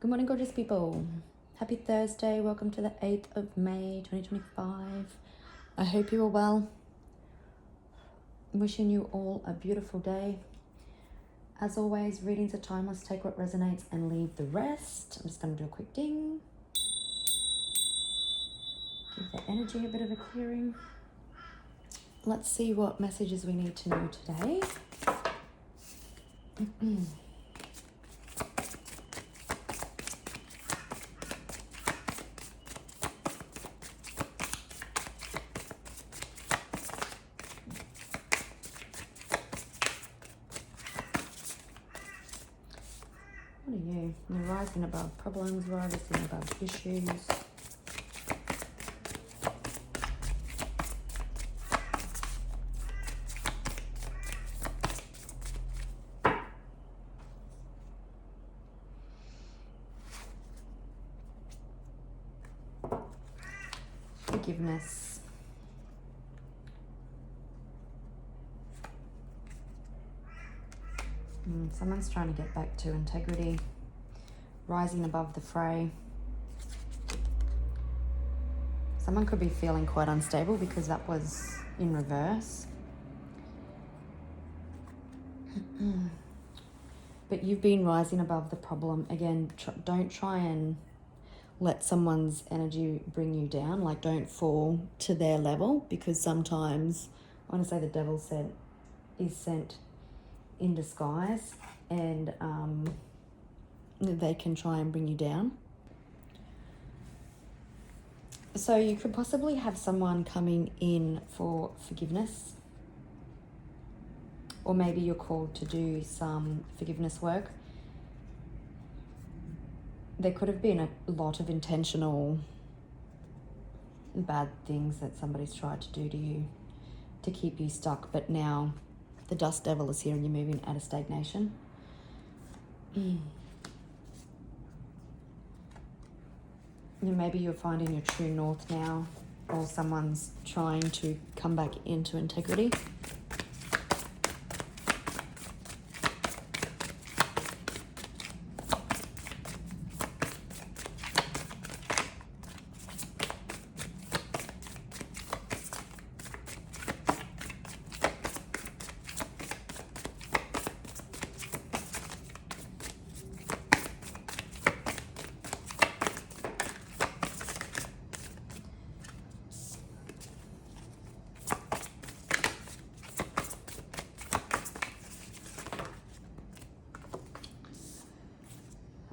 Good morning, gorgeous people. Happy Thursday. Welcome to the 8th of May, 2025. I hope you are well. Wishing you all a beautiful day. As always, readings are timeless. Take what resonates and leave the rest. I'm just going to do a quick ding. Give the energy a bit of a clearing. Let's see what messages we need to know today. What are you? You're rising above problems, rising above issues. Forgiveness. Someone's trying to get back to integrity, rising above the fray. Someone could be feeling quite unstable because that was in reverse. But you've been rising above the problem. Again, don't try and let someone's energy bring you down. Like, don't fall to their level, because sometimes, I want to say the devil is sent in disguise, and they can try and bring you down. So you could possibly have someone coming in for forgiveness, or maybe you're called to do some forgiveness work. There could have been a lot of intentional bad things that somebody's tried to do to you to keep you stuck, but now the dust devil is here and you're moving out of stagnation. Maybe you're finding your true north now, or someone's trying to come back into integrity.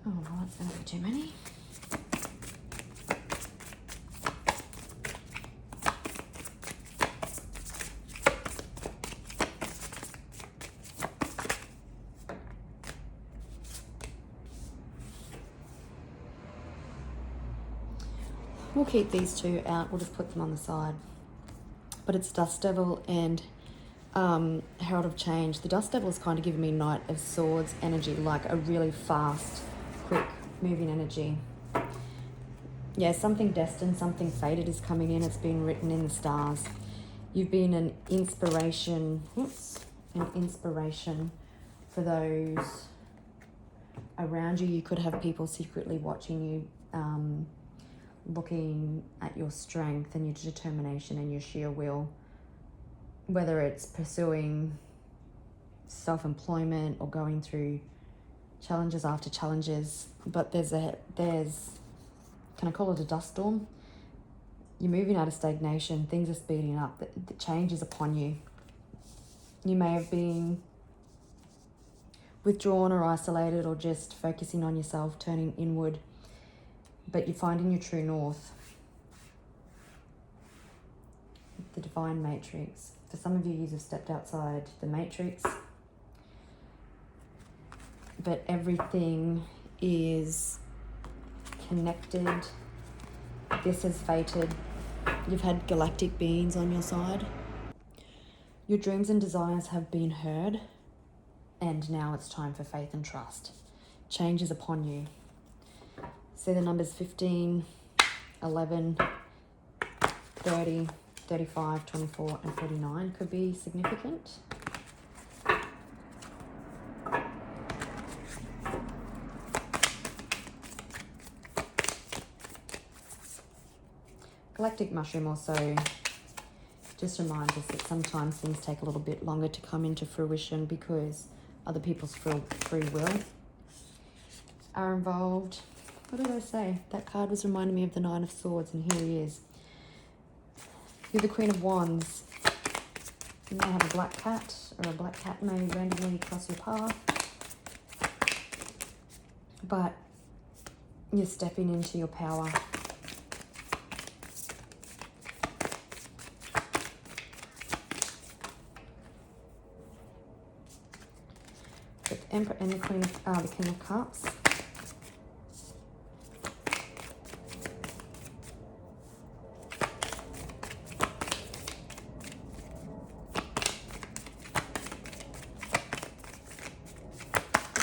Oh, well, that's going to be too many. We'll keep these two out. We'll just put them on the side. But it's Dust Devil and Herald of Change. The Dust Devil is kind of giving me Knight of Swords energy, like a really fast, quick moving energy. Yeah, something destined, something fated is coming in. It's been written in the stars. You've been an inspiration. An inspiration for those around you. You could have people secretly watching you, looking at your strength and your determination and your sheer will, whether it's pursuing self-employment or going through challenges after challenges. But there's can I call it a dust storm? You're moving out of stagnation. Things are speeding up. The change is upon you. You may have been withdrawn or isolated, or just focusing on yourself, turning inward, but you're finding your true north. The divine matrix. For some of you, have stepped outside the matrix, but everything is connected. This is fated. You've had galactic beings on your side. Your dreams and desires have been heard, and now it's time for faith and trust. Change is upon you. See the numbers 15, 11, 30, 35, 24, and 49 could be significant. galactic mushroom also just reminds us that sometimes things take a little bit longer to come into fruition because other people's free will are involved. What did I say? That card was reminding me of the Nine of Swords, and here he is. You're the Queen of Wands. You may have a black cat, or a black cat may randomly cross your path. But you're stepping into your power. The Emperor and the Queen of, the King of Cups.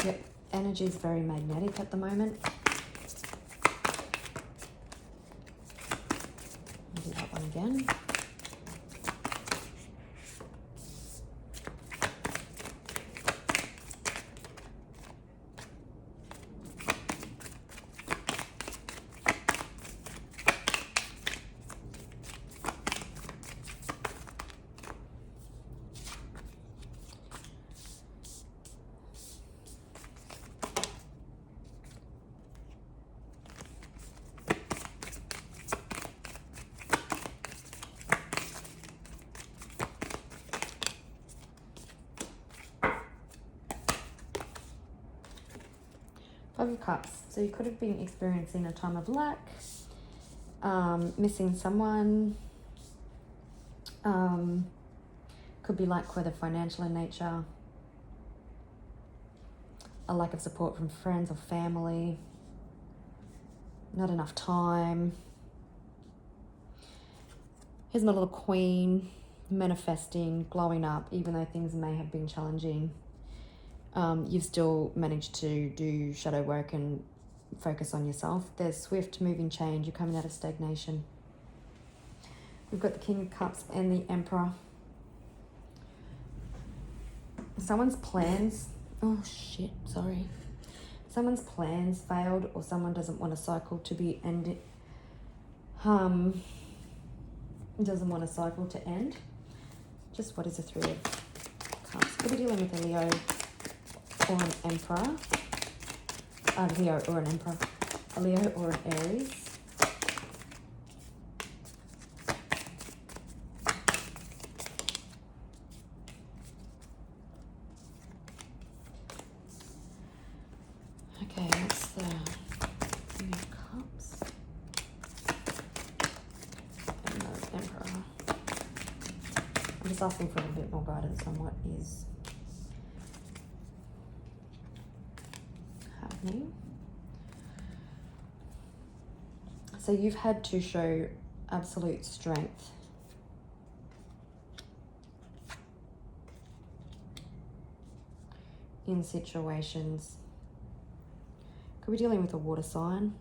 Yep, energy is very magnetic at the moment. I'll do that one again. Five of Cups. So you could have been experiencing a time of lack, missing someone. Could be lack, whether financial in nature, a lack of support from friends or family, not enough time. Here's my little queen, manifesting, glowing up, even though things may have been challenging. You've still managed to do shadow work and focus on yourself. There's swift moving change. You're coming out of stagnation. We've got the King of Cups and the Emperor. Someone's plans, someone's plans failed, or someone doesn't want a cycle to be ended. Doesn't want a cycle to end. Just what is the Three of Cups? Could be dealing with a Leo or an Emperor. Leo or an Emperor. A Leo or an Aries. Okay, that's the King of Cups and the Emperor. I'm just asking for a little bit more guidance on what is happening. So you've had to show absolute strength. In situations. Could be dealing with a water sign.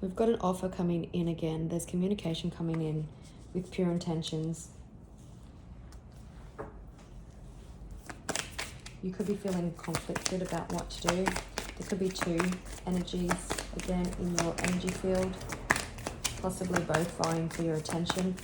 We've got an offer coming in again. There's communication coming in with pure intentions. You could be feeling conflicted about what to do. There could be two energies again in your energy field, possibly both vying for your attention.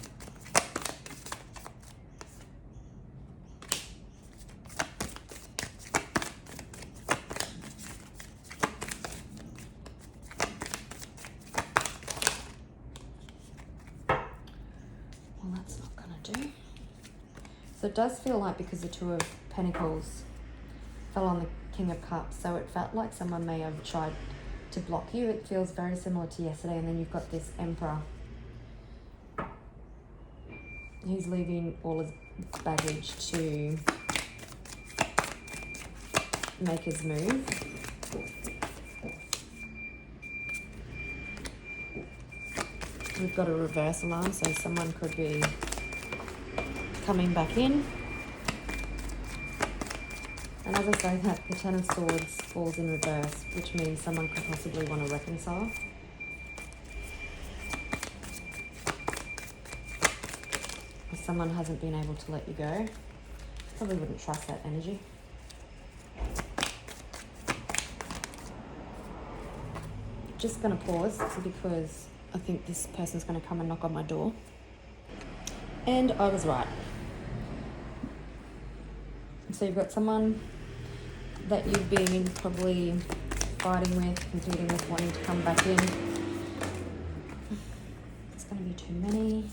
Well, that's not going to do. So it does feel like, because the Two of Pentacles fell on the King of Cups, so it felt like someone may have tried to block you. It feels very similar to yesterday. And then you've got this Emperor. He's leaving all his baggage to make his move. We've got a reverse alarm, so someone could be coming back in. And as I say that, the Ten of Swords falls in reverse, which means someone could possibly want to reconcile. Or someone hasn't been able to let you go. Probably wouldn't trust that energy. just going to pause because I think this person's going to come and knock on my door. And I was right. So you've got someone that you've been probably fighting with, competing with, wanting to come back in. It's going to be too many.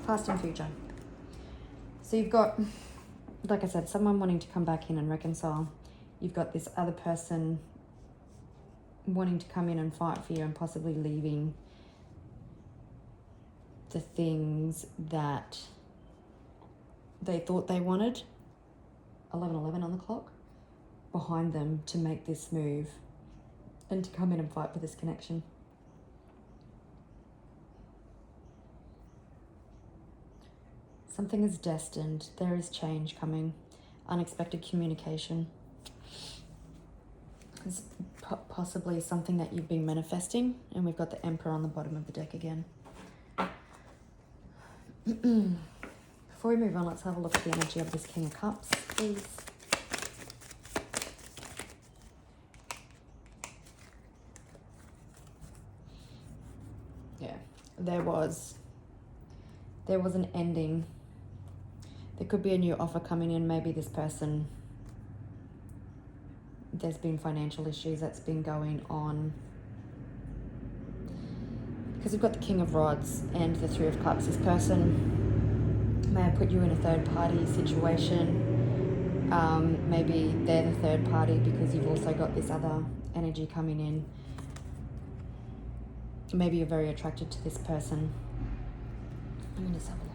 Past and future. So you've got, like I said, someone wanting to come back in and reconcile. You've got this other person wanting to come in and fight for you and possibly leaving the things that they thought they wanted, 11:11 on the clock, behind them to make this move and to come in and fight for this connection. Something is destined. There is change coming. Unexpected communication. It's possibly something that you've been manifesting. And we've got the Emperor on the bottom of the deck again. Before we move on, let's have a look at the energy of this King of Cups, please. Yeah, there was an ending. There could be a new offer coming in. Maybe this person, there's been financial issues that's been going on. Because we've got the King of Rods and the Three of Cups. This person may have put you in a third party situation. Maybe they're the third party because you've also got this other energy coming in. Maybe you're very attracted to this person. Let me just have a look.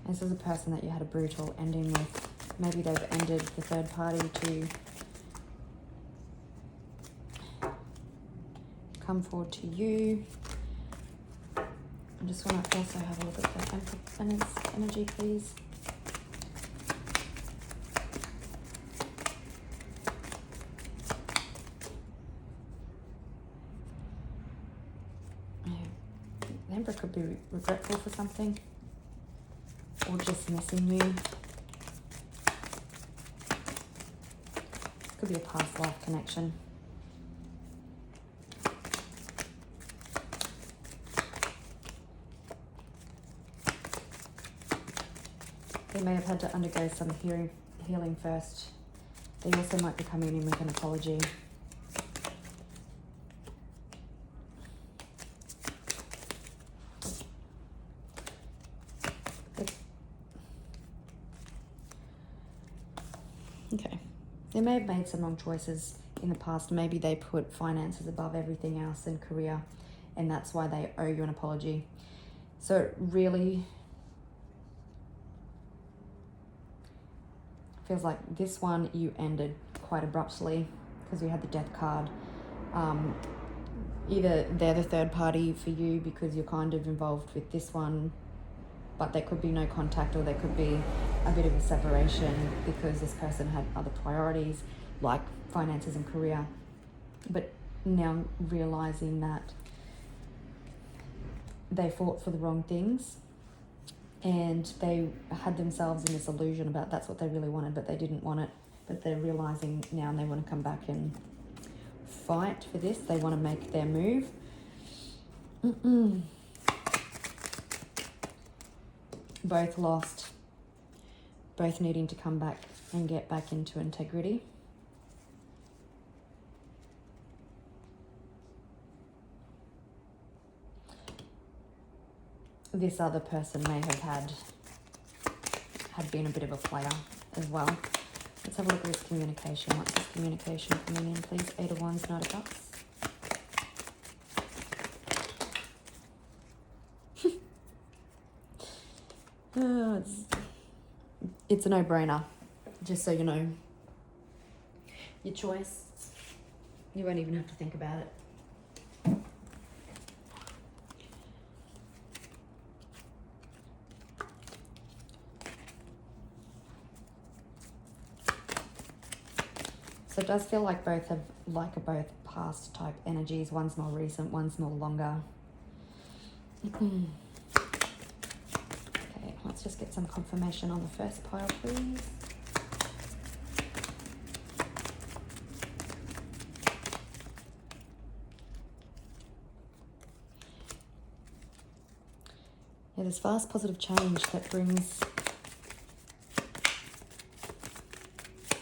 This is a person that you had a brutal ending with. Maybe they've ended the third party to come forward to you. I just want to also have a look at the energy, please. The Emperor could be regretful for something or just missing you. This could be a past life connection. They may have had to undergo some healing first. They also might be coming in with an apology. Okay. They may have made some wrong choices in the past. Maybe they put finances above everything else and career, and that's why they owe you an apology. So it really feels like this one you ended quite abruptly because you had the Death card. Either they're the third party for you because you're kind of involved with this one, but there could be no contact, or there could be a bit of a separation because this person had other priorities like finances and career. But now realizing that they fought for the wrong things and they had themselves in this illusion about that's what they really wanted, but they didn't want it. But they're realizing now and they want to come back and fight for this. They want to make their move. Both lost, both needing to come back and get back into integrity. This other person may have had been a bit of a player as well. Let's have a look at this communication. What's this communication coming in, please? 8 of Wands, 9 of Cups. It's a no-brainer, just so you know. Your choice. You won't even have to think about it. So it does feel like both are both past type energies. One's more recent, one's more longer. Okay, let's just get some confirmation on the first pile, please. Yeah, there's vast positive change that brings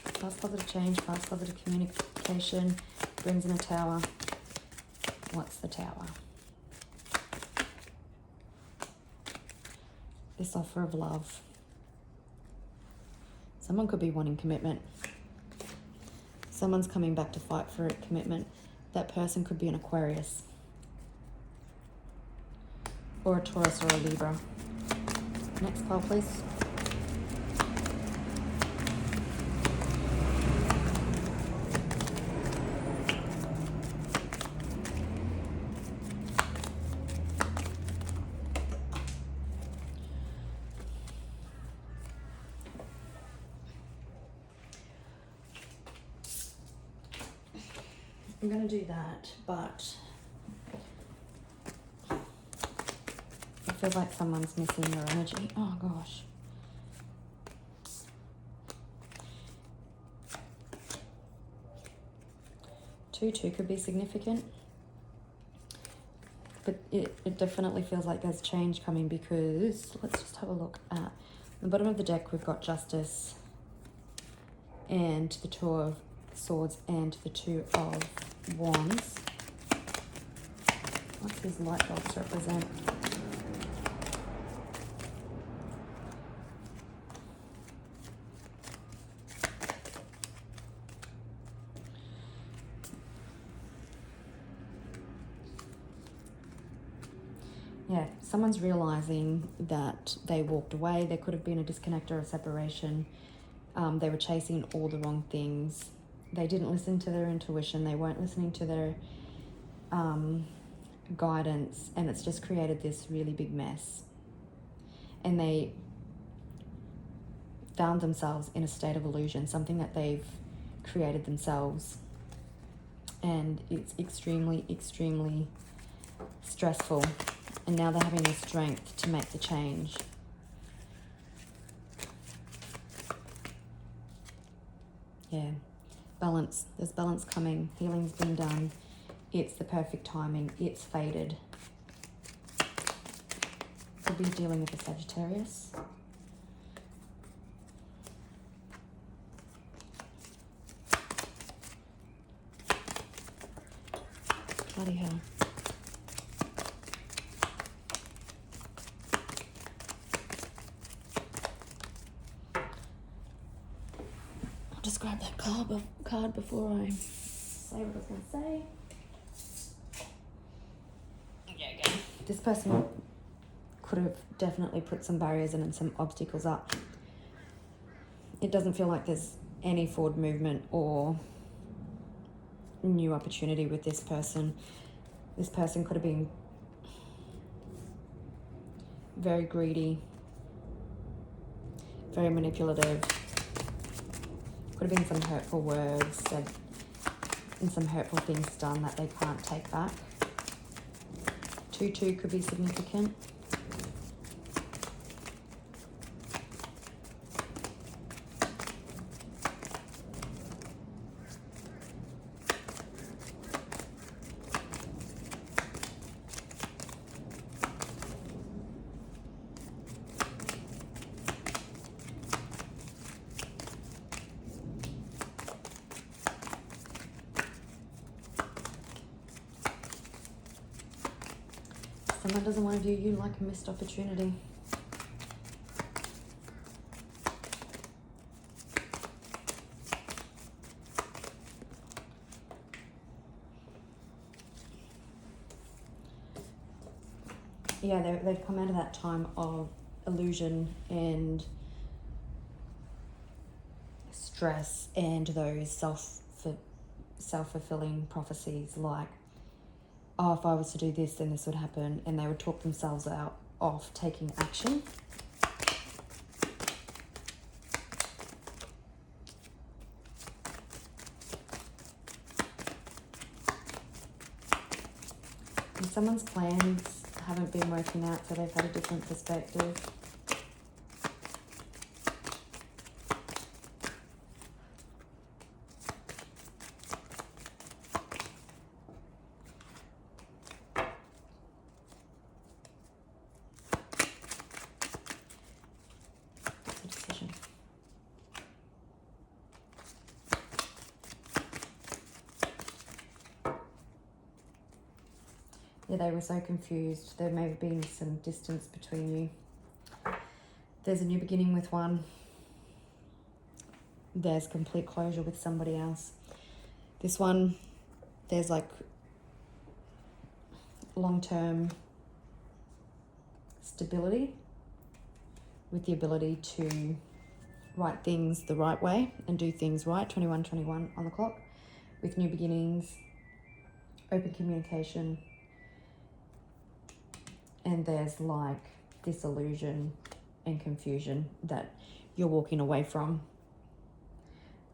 fast positive change, fast positive communication, brings in a tower. What's the tower? This offer of love. Someone could be wanting commitment. Someone's coming back to fight for a commitment. That person could be an Aquarius, or a Taurus, or a Libra. Next pile, please. I'm going to do that, but I feel like someone's missing your energy. Oh, gosh. Two could be significant, but it definitely feels like there's change coming, because let's just have a look at the bottom of the deck. We've got Justice and the Two of Swords and the Two of Wands. What's these light bulbs represent? Yeah, someone's realizing that they walked away. There could have been a disconnect or a separation. They were chasing all the wrong things. They didn't listen to their intuition. They weren't listening to their guidance, and it's just created this really big mess. And they found themselves in a state of illusion, something that they've created themselves. And it's extremely, extremely stressful. And now they're having the strength to make the change. Yeah. Balance. There's balance coming. Healing's been done. It's the perfect timing. It's fated. Could be dealing with a Sagittarius. Bloody hell. I'll just grab that card before I say what I was going to say. Okay. This person could have definitely put some barriers in and some obstacles up. It doesn't feel like there's any forward movement or new opportunity with this person. This person could have been very greedy, very manipulative. Could have been some hurtful words said and some hurtful things done that they can't take back. 2-2 could be significant. Someone doesn't want to view you like a missed opportunity. Yeah, they've come out of that time of illusion and stress and those self-fulfilling prophecies, like, oh, if I was to do this, then this would happen, and they would talk themselves out of taking action. And someone's plans haven't been working out, so they've had a different perspective. It's a decision. Yeah, they were so confused. There may have been some distance between you. There's a new beginning with one. There's complete closure with somebody else. This one, there's like long-term stability with the ability to write things the right way and do things right. 21:21 on the clock, with new beginnings, open communication. And there's like disillusion and confusion that you're walking away from,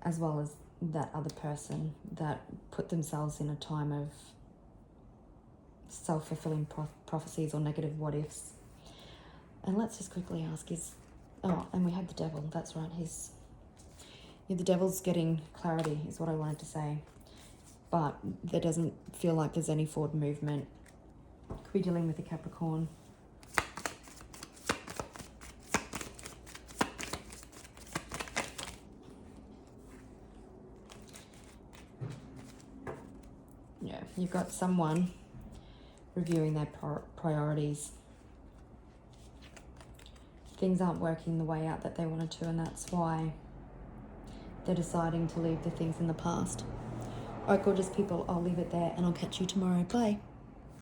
as well as that other person that put themselves in a time of self-fulfilling prophecies or negative what-ifs. And let's just quickly ask, and we had the devil, that's right, the devil's getting clarity is what I wanted to say, but there doesn't feel like there's any forward movement. Could be dealing with a Capricorn. Yeah, you've got someone reviewing their priorities. Things aren't working the way out that they wanted to, and that's why they're deciding to leave the things in the past. All right, gorgeous people, I'll leave it there and I'll catch you tomorrow. Bye.